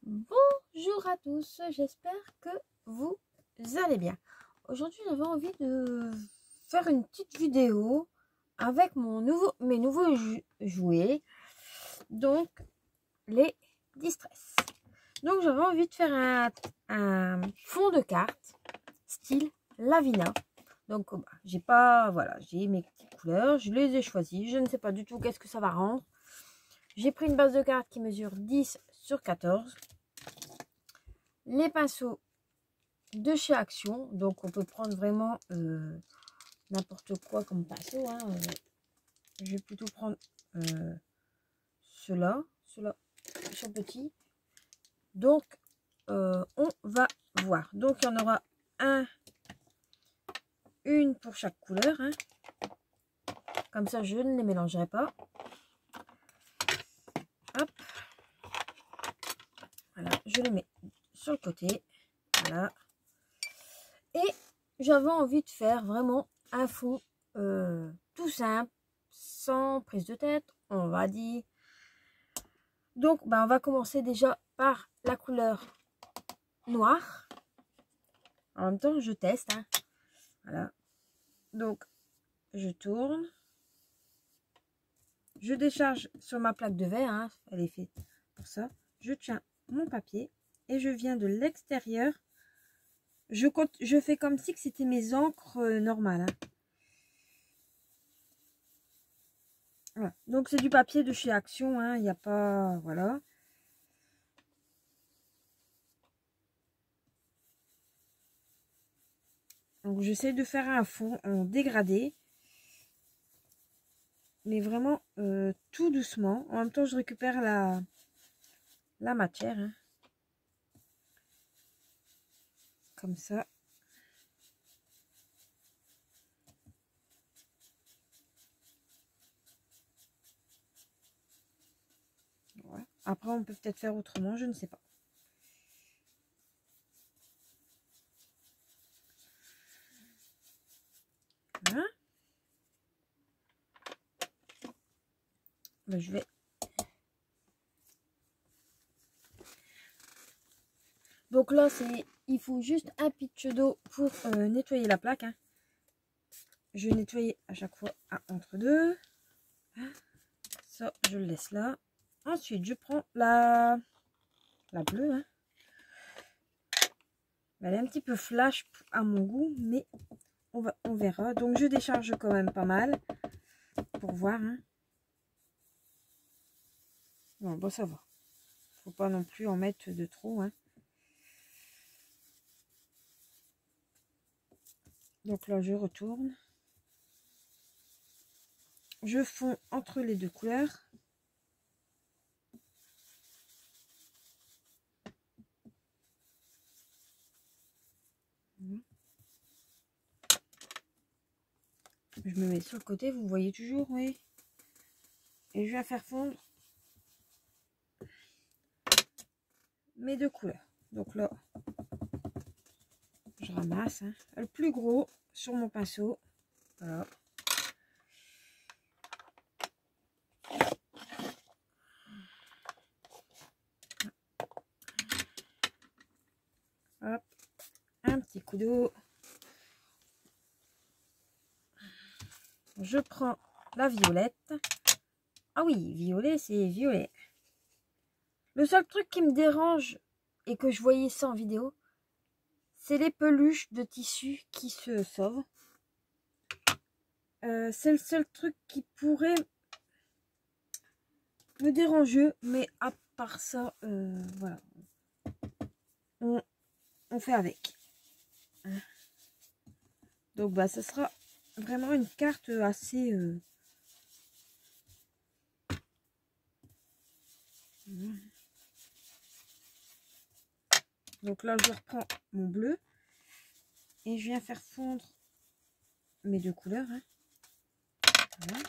Bonjour à tous, j'espère que vous allez bien. Aujourd'hui, j'avais envie de faire une petite vidéo avec mes nouveaux jouets, donc les Distress. Donc j'avais envie de faire un fond de carte style Lavina. Donc j'ai mes petites couleurs, je les ai choisies, je ne sais pas du tout qu'est-ce que ça va rendre. J'ai pris une base de cartes qui mesure 10 sur 14. Les pinceaux de chez Action, donc on peut prendre vraiment n'importe quoi comme pinceau, hein. Je vais plutôt prendre ceux-là sont petits, donc on va voir. Donc il y en aura une pour chaque couleur, hein. Comme ça je ne les mélangerai pas. Hop, voilà, je les mets sur le côté, voilà. Et j'avais envie de faire vraiment un fond tout simple, sans prise de tête, on va dire. Donc, on va commencer déjà par la couleur noire. En même temps, je teste, hein. Voilà. Donc, je tourne. Je décharge sur ma plaque de verre, hein. Elle est faite pour ça. Je tiens mon papier et je viens de l'extérieur. Je fais comme si c'était mes encres normales, hein. Voilà. Donc c'est du papier de chez Action, hein. Il n'y a pas, voilà. Donc j'essaie de faire un fond en dégradé, mais vraiment tout doucement. En même temps, je récupère la matière, hein. Comme ça. Voilà. Après, on peut peut-être faire autrement, je ne sais pas. Voilà. Je vais... Donc là, il faut juste un pitch d'eau pour nettoyer la plaque, hein. Je vais nettoyer à chaque fois entre deux. Ça, je le laisse là. Ensuite, je prends la bleue, hein. Elle est un petit peu flash à mon goût, mais on verra. Donc, je décharge quand même pas mal pour voir, hein. Bon, ça va. Faut pas non plus en mettre de trop, hein. Donc là, je retourne. Je fonds entre les deux couleurs. Je me mets sur le côté, vous voyez toujours, oui. Et je viens faire fondre mes deux couleurs. Donc là, je ramasse, hein, le plus gros sur mon pinceau. Voilà. Hop, un petit coup d'eau. Je prends la violette. Ah oui, violet, c'est violet. Le seul truc qui me dérange et que je voyais ça en vidéo, c'est les peluches de tissu qui se sauvent. C'est le seul truc qui pourrait me déranger, mais à part ça, voilà. On fait avec. Donc ce sera vraiment une carte assez donc là je reprends mon bleu et je viens faire fondre mes deux couleurs, hein. Voilà.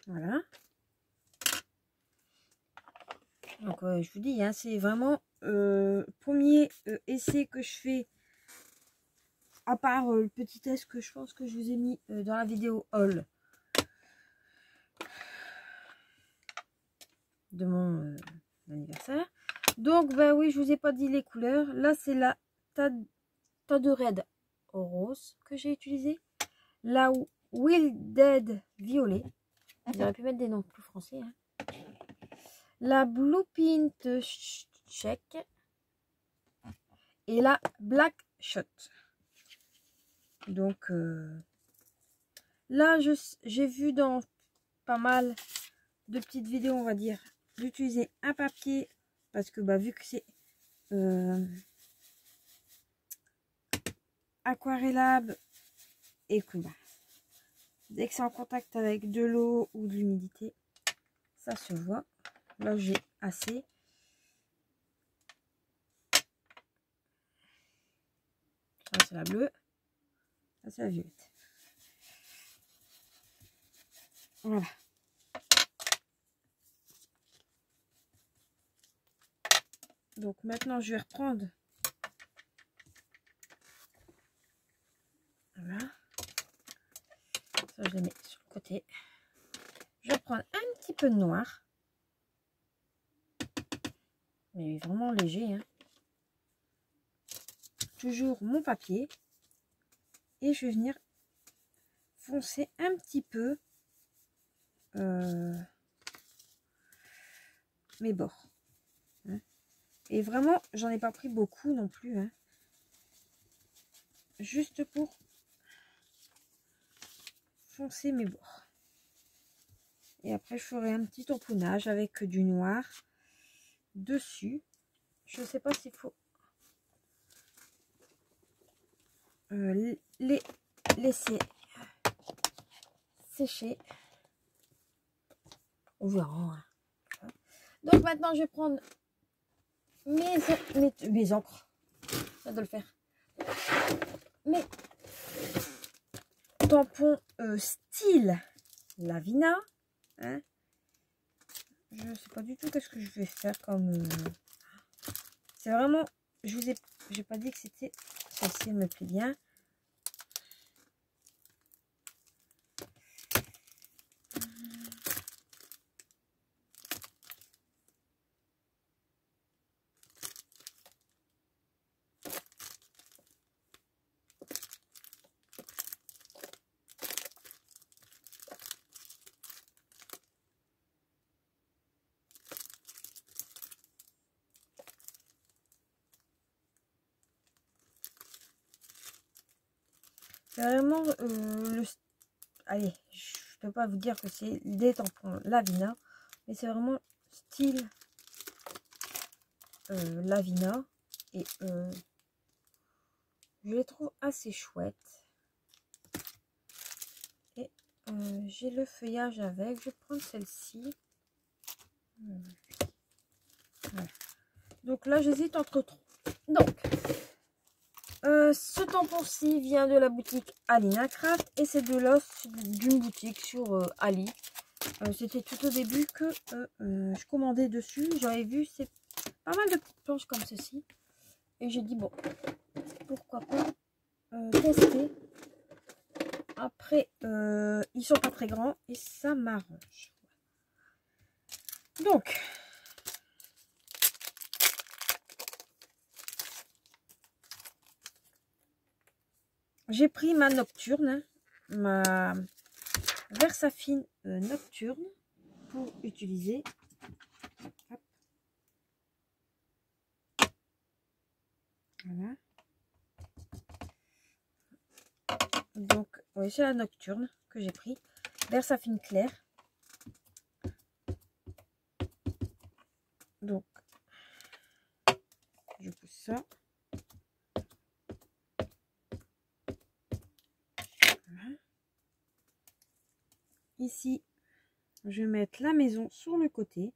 Voilà. Donc je vous dis, hein, c'est vraiment premier dernier essai que je fais, à part le petit test que je pense que je vous ai mis dans la vidéo haul de mon anniversaire. Donc, ben oui, je vous ai pas dit les couleurs. Là, c'est la Tadorede rose que j'ai utilisé. La Wilded violet. J'aurais pu mettre des noms plus français. Hein. La Blue Pint Check. Et la Black Shot. Donc, là, j'ai vu dans pas mal de petites vidéos, on va dire, d'utiliser un papier. Parce que, bah, vu que c'est aquarellable et que, bah, dès que c'est en contact avec de l'eau ou de l'humidité, ça se voit. Là, j'ai assez. Ça, c'est la bleue. Ça, c'est la violette. Voilà. Donc, maintenant, je vais reprendre. Voilà. Ça, je le mets sur le côté. Je vais prendre un petit peu de noir. Mais vraiment léger. Hein. Toujours mon papier. Et je vais venir foncer un petit peu mes bords. Hein. Et vraiment, j'en ai pas pris beaucoup non plus. Hein. Juste pour foncer mes bords. Et après, je ferai un petit tamponnage avec du noir dessus. Je ne sais pas s'il faut les laisser sécher. On verra. Hein. Donc maintenant, je vais prendre mes encres. Ça doit le faire. Mes tampons style Lavina. Hein. Je ne sais pas du tout qu'est-ce que je vais faire comme... C'est vraiment... j'ai pas dit que c'était... Celle-ci me plaît bien. C'est vraiment allez, je peux pas vous dire que c'est des tampons Lavina, mais c'est vraiment style Lavina. Et je les trouve assez chouettes. Et j'ai le feuillage avec. Je vais prendre celle-ci. Voilà. Donc là, j'hésite entre trois. Donc, ce tampon-ci vient de la boutique Alina Craft et c'est de l'os d'une boutique sur Ali. C'était tout au début que je commandais dessus. J'avais vu c'est pas mal de petites planches comme ceci. Et j'ai dit bon, pourquoi pas tester. Après, ils sont pas très grands et ça m'arrange. Donc, j'ai pris ma nocturne, ma Versafine nocturne pour utiliser. Hop. Voilà. Donc, oui, c'est la nocturne que j'ai pris. Versafine clair. Donc, je pousse ça. Voilà. Ici, je vais mettre la maison sur le côté.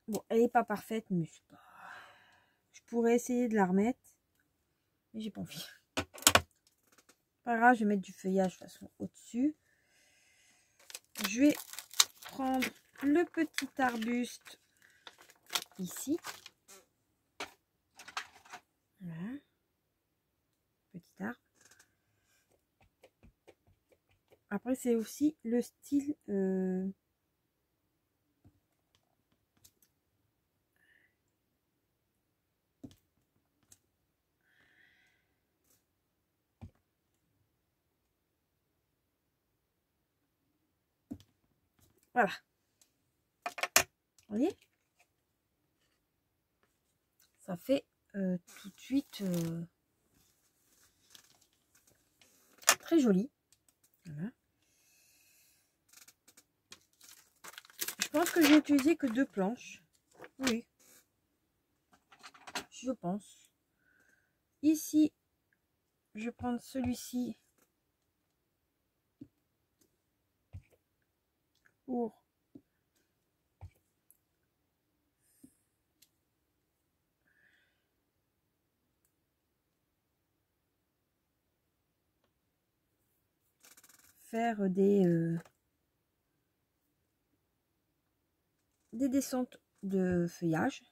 Bon, elle n'est pas parfaite, mais je pourrais essayer de la remettre. Mais j'ai pas envie. Pas grave, je vais mettre du feuillage de toute façon au-dessus. Je vais prendre le petit arbuste ici. Voilà. Petit arbre. Après, c'est aussi le style voilà. Vous voyez? Ça fait tout de suite très joli. Voilà. Je pense que j'ai utilisé que 2 planches. Oui. Je pense. Ici, je vais prendre celui-ci pour faire des descentes de feuillage.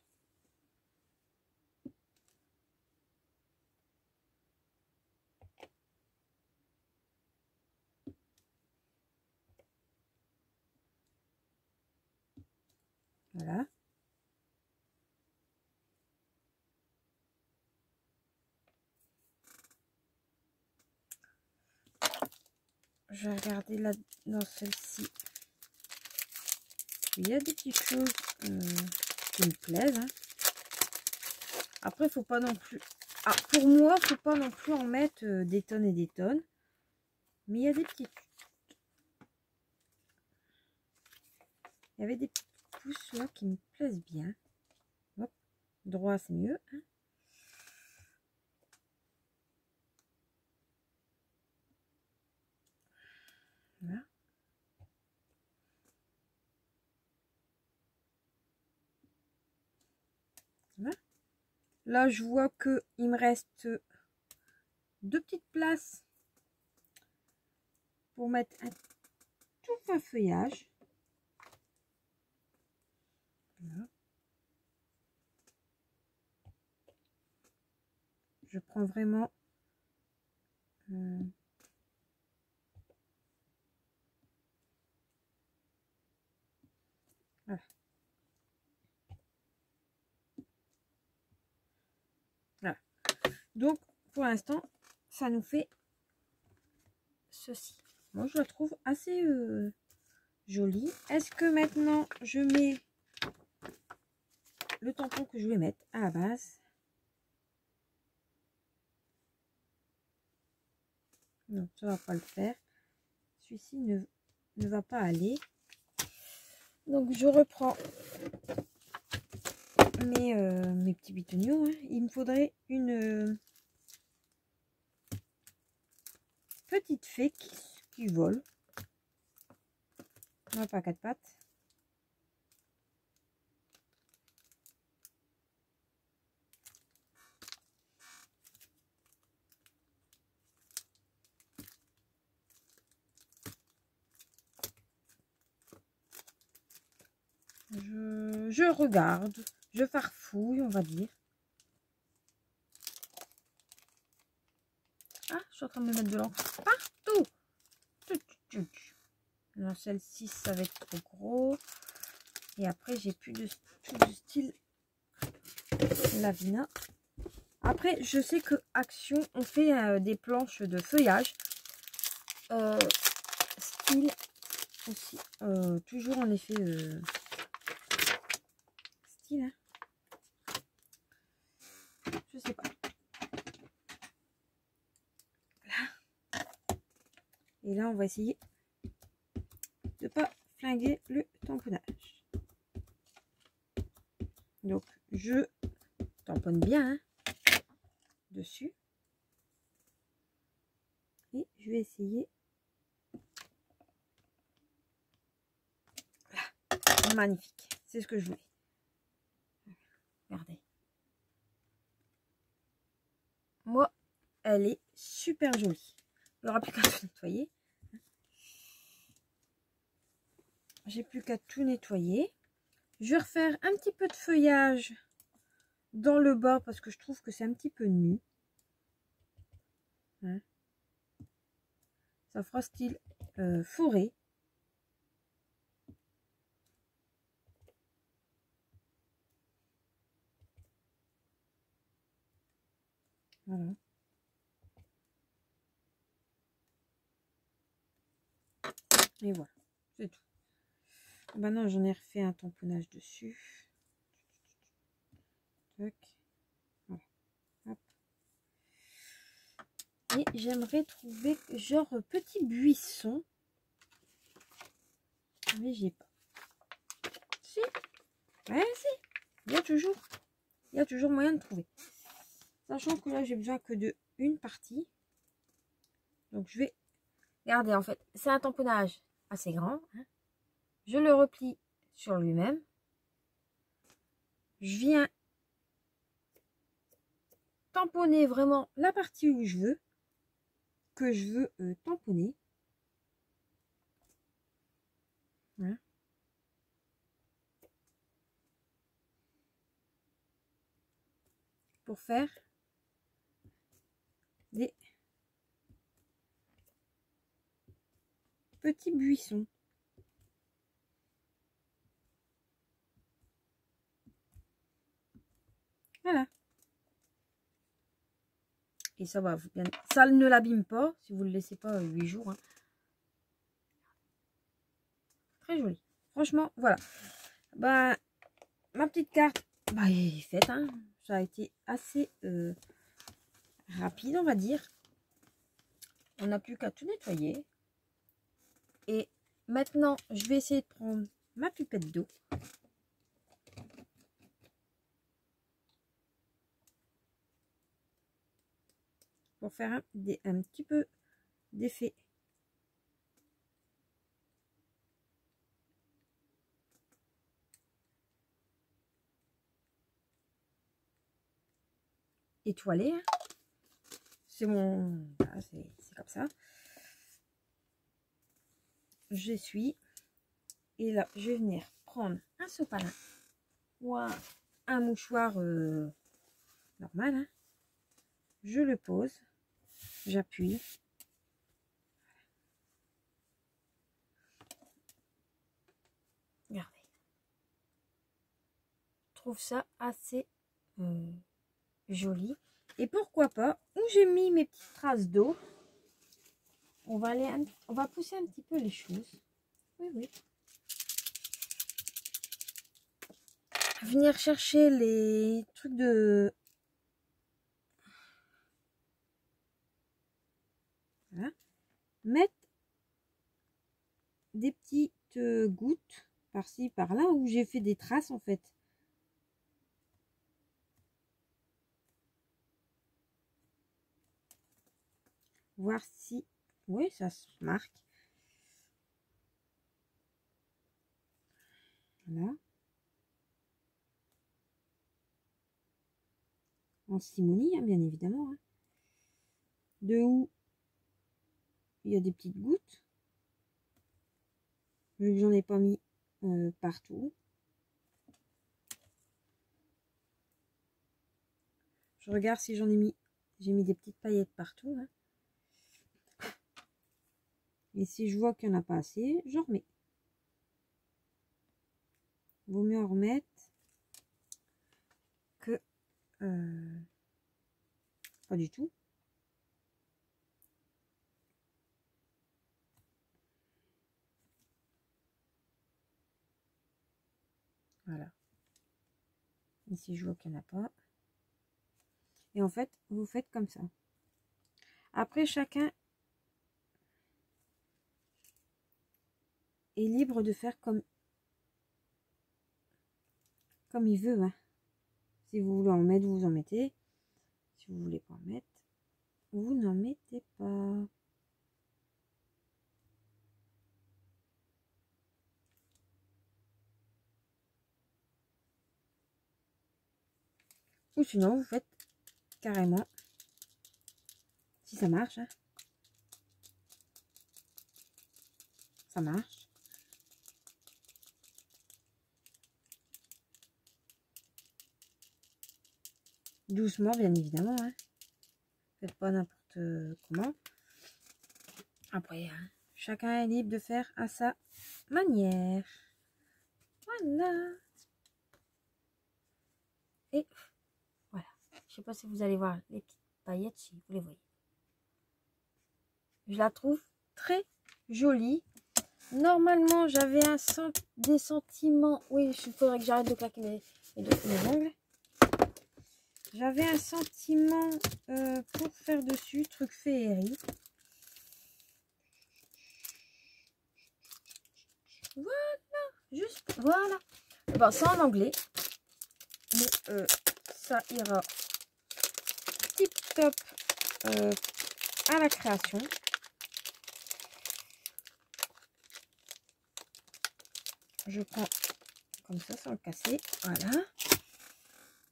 Voilà. Je vais regarder là dans celle-ci. Il y a des petites choses qui me plaisent. Hein. Après, faut pas non plus. Ah, pour moi, faut pas non plus en mettre des tonnes et des tonnes. Mais il y a des petites. Il y avait des petites pousses là qui me plaisent bien. Hop. Droit, c'est mieux. Hein. Voilà. Voilà. Là, je vois que il me reste 2 petites places pour mettre un tout fin feuillage. Voilà. Je prends vraiment voilà. Voilà. Donc, pour l'instant, ça nous fait ceci. Moi, je la trouve assez jolie. Est-ce que maintenant, je mets le tampon que je vais mettre à la base? Non, ça va pas le faire. Celui-ci ne va pas aller. Donc, je reprends mes petits bitoniaux. Hein. Il me faudrait une petite fée qui vole. Non, pas 4 pattes. Je regarde, je farfouille, on va dire. Ah, je suis en train de me mettre de l'encre partout. Non, celle-ci, ça va être trop gros. Et après, j'ai plus de tout du style Lavina. Après, je sais que Action, on fait des planches de feuillage. Style aussi. Toujours en effet style. Hein. Je sais pas. Là. Et là, on va essayer de pas flinguer le tamponnage. Donc, je tamponne bien hein, dessus. Et je vais essayer. Voilà. Magnifique. C'est ce que je voulais. Regardez. Moi, elle est super jolie. Il n'y aura plus qu'à se nettoyer. j'ai plus qu'à tout nettoyer. Je vais refaire un petit peu de feuillage dans le bas parce que je trouve que c'est un petit peu nu. Hein. Ça fera style forêt. Voilà. Et voilà, c'est tout. Maintenant, j'en ai refait un tamponnage dessus. Tac. Voilà. Hop. Et j'aimerais trouver genre petit buisson. Mais j'ai pas. Si. Ouais, si. Il y a toujours moyen de trouver. Sachant que là, j'ai besoin que de une partie. Donc, je vais... Regardez, en fait, c'est un tamponnage assez grand. Hein. Je le replie sur lui-même. Je viens tamponner vraiment la partie où je veux. Que je veux tamponner. Hein. Pour faire des petits buissons. Voilà. Et ça va bien. Ça ne l'abîme pas si vous ne le laissez pas 8 jours. Hein. Très joli. Franchement, voilà. Bah, ma petite carte, bah, elle est faite. Hein. Ça a été assez rapide, on va dire. On n'a plus qu'à tout nettoyer. Et maintenant, je vais essayer de prendre ma pipette d'eau. Pour faire un petit peu d'effet. Étoilé. Hein. C'est mon... Voilà, c'est comme ça. J'essuie. Et là, je vais venir prendre un sopalin ou un mouchoir normal. Hein. Je le pose. J'appuie. Regardez. Je trouve ça assez joli. Et pourquoi pas, où j'ai mis mes petites traces d'eau, on va pousser un petit peu les choses. Oui, oui. Venir chercher les trucs de... Voilà. Mettre des petites gouttes par-ci, par-là, où j'ai fait des traces en fait. Voir si... Oui, ça se marque. Voilà. En simonie, hein, bien évidemment. Hein. De où il y a des petites gouttes. Vu que j'en ai pas mis partout. Je regarde si j'en ai mis. J'ai mis des petites paillettes partout. Hein. Et si je vois qu'il n'y en a pas assez, j'en remets. Vaut mieux en remettre que pas du tout. Voilà. Ici, je vois qu'il n'y en a pas. Et en fait, vous faites comme ça. Après, chacun est libre de faire comme il veut. Hein. Si vous voulez en mettre, vous en mettez. Si vous voulez pas en mettre, vous n'en mettez pas. Ou sinon, vous faites carrément, si ça marche, hein. Ça marche. Doucement, bien évidemment. Hein. Faites pas n'importe comment. Après, hein, chacun est libre de faire à sa manière. Voilà. Et voilà. Je sais pas si vous allez voir les petites paillettes, si vous les voyez. Je la trouve très jolie. Normalement, j'avais des sentiments. Oui, il faudrait que j'arrête de claquer mes ongles. J'avais un sentiment pour faire dessus, truc féerie. Voilà, juste, voilà. Bon, c'est en anglais. Mais ça ira tip top à la création. Je prends comme ça sans le casser. Voilà.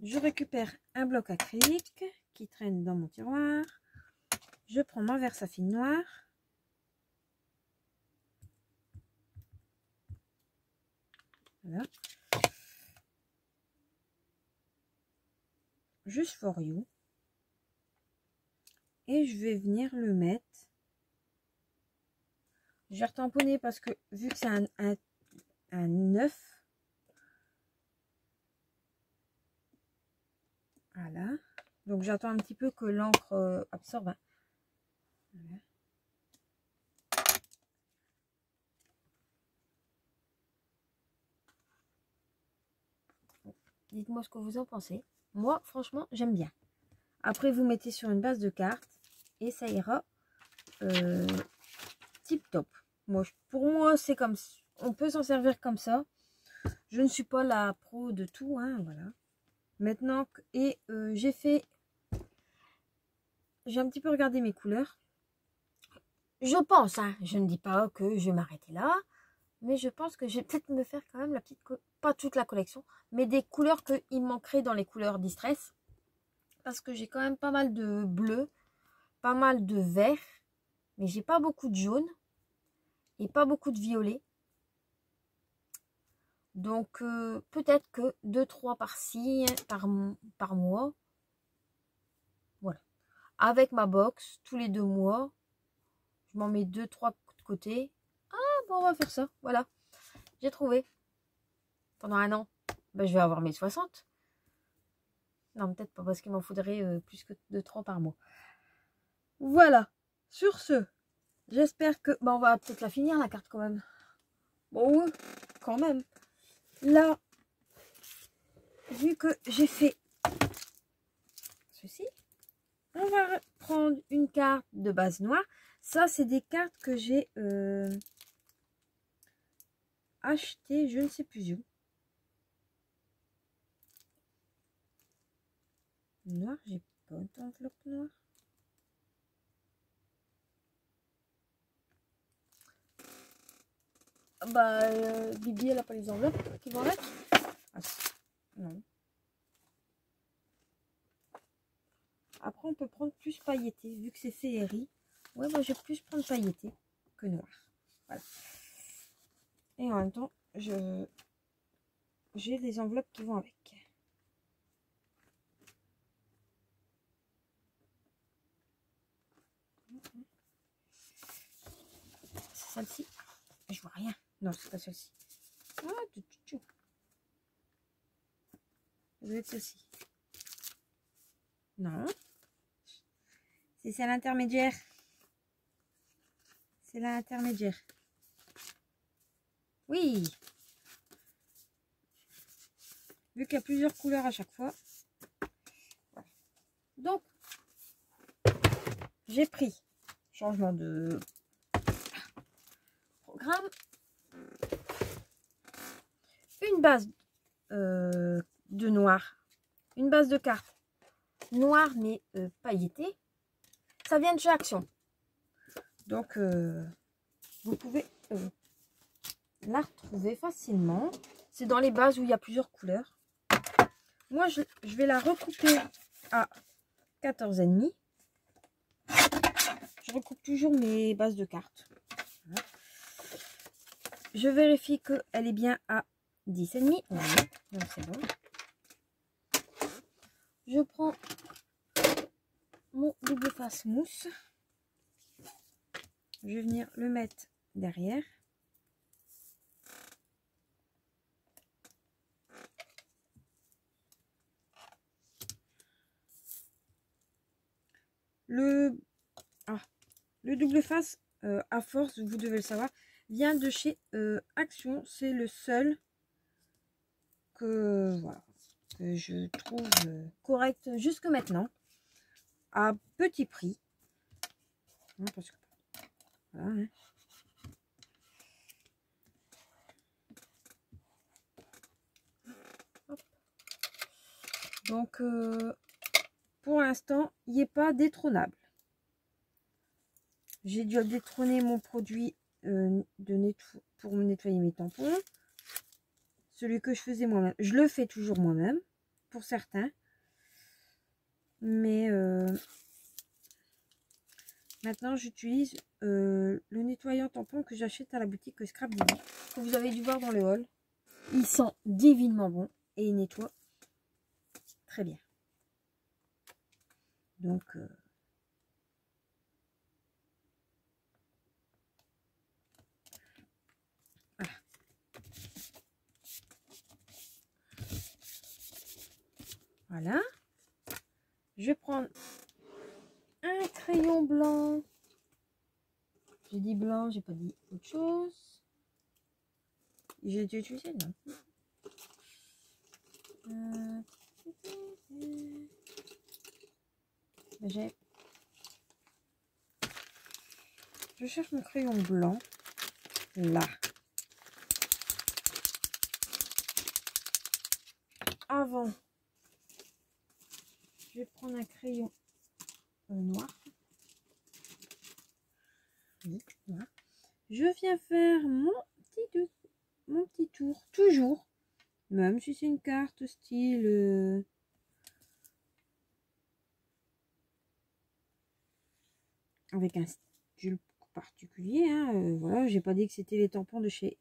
Je récupère un bloc acrylique qui traîne dans mon tiroir. Je prends ma Versafine noire. Voilà. Juste for you. Et je vais venir le mettre. Je vais retamponner parce que vu que c'est un 9. Voilà. Donc j'attends un petit peu que l'encre absorbe. Voilà. Dites-moi ce que vous en pensez. Moi, franchement, j'aime bien. Après, vous mettez sur une base de cartes et ça ira tip top. Pour moi, c'est comme on peut s'en servir comme ça. Je ne suis pas la pro de tout, hein, voilà. Maintenant, j'ai un petit peu regardé mes couleurs. Je pense, hein, je ne dis pas que je vais m'arrêter là, mais je pense que je vais peut-être me faire quand même la petite, pas toute la collection, mais des couleurs qu'il manquerait dans les couleurs distress. Parce que j'ai quand même pas mal de bleu, pas mal de vert, mais j'ai pas beaucoup de jaune et pas beaucoup de violet. Donc peut-être que 2-3 par-ci, par mois. Voilà. Avec ma box, tous les 2 mois, je m'en mets 2-3 de côté. Ah bon, on va faire ça. Voilà. J'ai trouvé. Pendant un an, ben, je vais avoir mes 60. Non, peut-être pas parce qu'il m'en faudrait plus que 2-3 par mois. Voilà. Sur ce, j'espère que... Ben, on va peut-être la finir, la carte, quand même. Bon, oui, quand même. Là, vu que j'ai fait ceci, on va prendre une carte de base noire. Ça, c'est des cartes que j'ai achetées, je ne sais plus où. Noir, j'ai pas d'enveloppe noire. Bah, Bibi, elle a pas les enveloppes qui vont avec. Ah, non. Après, on peut prendre plus pailleté, vu que c'est féerie. Ouais, moi, je vais plus prendre pailleté que noir. Voilà. Et en même temps, j'ai les enveloppes qui vont avec. C'est celle-ci. Je vois rien. Non, c'est pas celle-ci. Ah, ça doit être celle-ci. Non. C'est celle intermédiaire. C'est l'intermédiaire. Oui. Vu qu'il y a plusieurs couleurs à chaque fois. Voilà. Donc, j'ai pris changement de programme. Une base de noir. Une base de cartes noire mais pailletée. Ça vient de chez Action. Donc, vous pouvez la retrouver facilement. C'est dans les bases où il y a plusieurs couleurs. Moi, je vais la recouper à 14,5. Je recoupe toujours mes bases de cartes. Voilà. Je vérifie qu'elle est bien à 10,5. Oui, donc c'est bon. Je prends mon double face mousse. Je vais venir le mettre derrière. Le double face, à force, vous devez le savoir, vient de chez Action. C'est le seul que, voilà, que je trouve correct jusque maintenant, à petit prix. Hein, parce que, voilà, hein. Donc, pour l'instant, il n'est pas détrônable. J'ai dû détrôner mon produit pour me nettoyer mes tampons. Celui que je faisais moi-même. Je le fais toujours moi-même, pour certains. Mais maintenant, j'utilise le nettoyant tampon que j'achète à la boutique Scrap Divi, que vous avez dû voir dans le haul. Il sent divinement bon et il nettoie très bien. Donc, voilà. Voilà. Je vais prendre un crayon blanc. J'ai dit blanc, j'ai pas dit autre chose. J'ai dû utiliser, non. Je cherche mon crayon blanc. Là. Avant, je vais prendre un crayon noir. Oui, voilà. Je viens faire mon petit tour, toujours. Même si c'est une carte style avec un style particulier, hein, voilà, j'ai pas dit que c'était les tampons de chez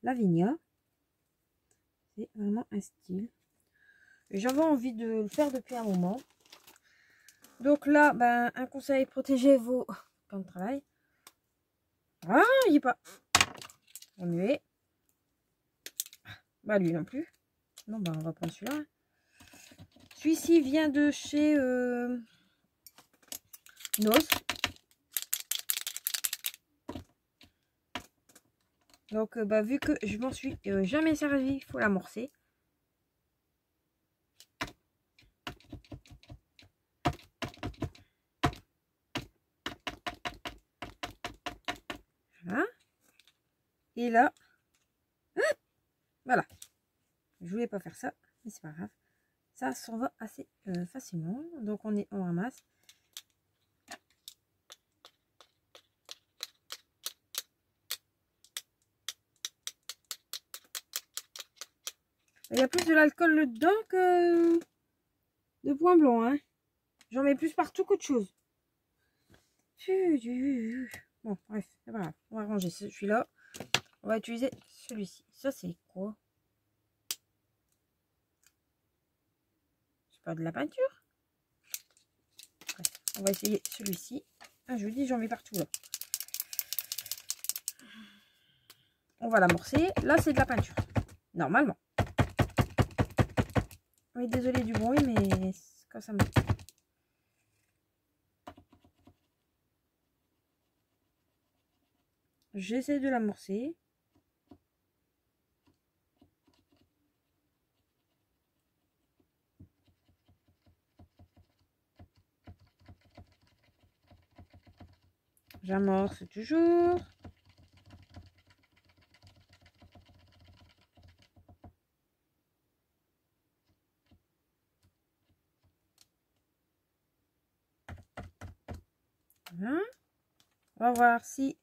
Lavinia. C'est vraiment un style. J'avais envie de le faire depuis un moment. Donc là, ben, un conseil, protégez vos plans de travail. Ah, il n'est pas remué. Bah lui non plus. Non, bah on va prendre celui-là. Celui-ci vient de chez Nos. Donc bah, vu que je m'en suis jamais servi, il faut l'amorcer. Voilà. Et là, voilà. Je voulais pas faire ça, mais c'est pas grave. Ça s'en va assez facilement. Donc on ramasse. Il y a plus de l'alcool dedans que de point blanc, hein. J'en mets plus partout qu'autre chose. Bon, bref, c'est pas grave. On va ranger celui-là. On va utiliser celui-ci. Ça, c'est quoi? C'est pas de la peinture? Bref, on va essayer celui-ci. Ah, je vous dis, j'en mets partout là. On va l'amorcer. Là, c'est de la peinture. Normalement. Oui, désolé du bruit, mais quand ça me... J'essaie de l'amorcer. J'amorce toujours. Voilà. On va voir si...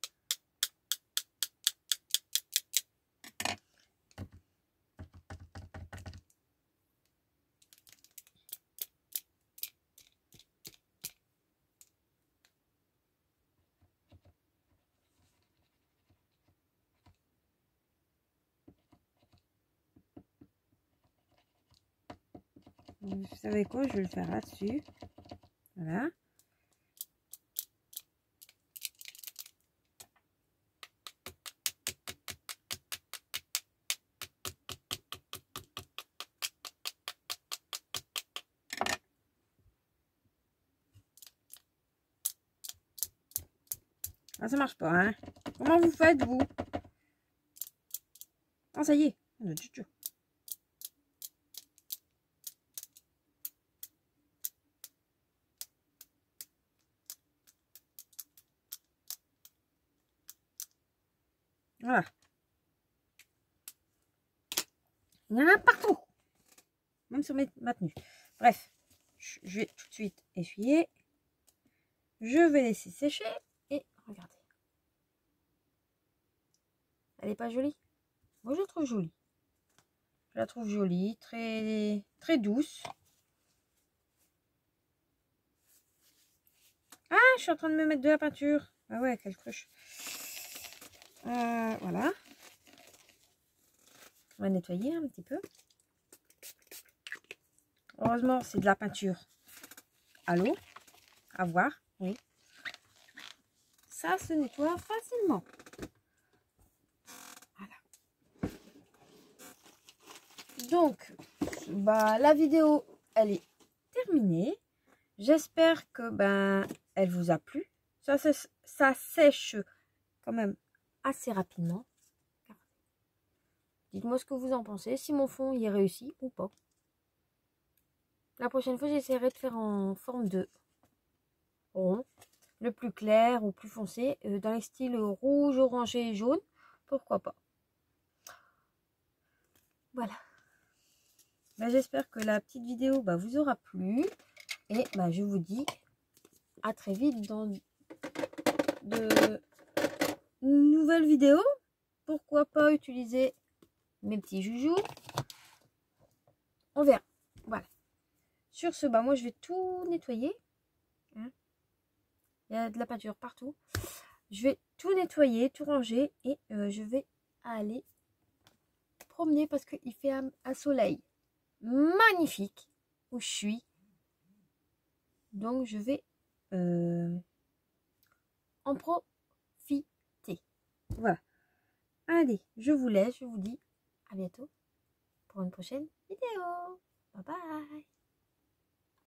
Vous savez quoi, je vais le faire là-dessus. Voilà. Ah, ça marche pas, hein. Comment vous faites, vous? Ah, ça y est. Voilà. Il y en a partout. Même sur ma tenue. Bref, je vais tout de suite essuyer. Je vais laisser sécher. Et regardez. Elle n'est pas jolie? Moi, je la trouve jolie. Je la trouve jolie, très, très douce. Ah, je suis en train de me mettre de la peinture. Ah ouais, quelle cruche. Voilà. On va nettoyer un petit peu. Heureusement, c'est de la peinture à l'eau. À voir, oui. Ça se nettoie facilement. Voilà. Donc, bah, la vidéo, elle est terminée. J'espère que elle vous a plu. Ça sèche quand même assez rapidement. Dites-moi ce que vous en pensez, si mon fond y est réussi ou pas. La prochaine fois, j'essaierai de faire en forme de rond, le plus clair ou plus foncé, dans les styles rouge, orangé et jaune. Pourquoi pas. Voilà. J'espère que la petite vidéo vous aura plu. Et je vous dis à très vite dans de nouvelles vidéos. Pourquoi pas utiliser mes petits joujoux. On verra. Voilà. Sur ce, moi je vais tout nettoyer. Hein. Il y a de la peinture partout. Je vais tout nettoyer, tout ranger et je vais aller promener parce qu'il fait un soleil magnifique où je suis. Donc je vais en profiter. Voilà. Allez, je vous laisse, je vous dis à bientôt pour une prochaine vidéo. Bye bye.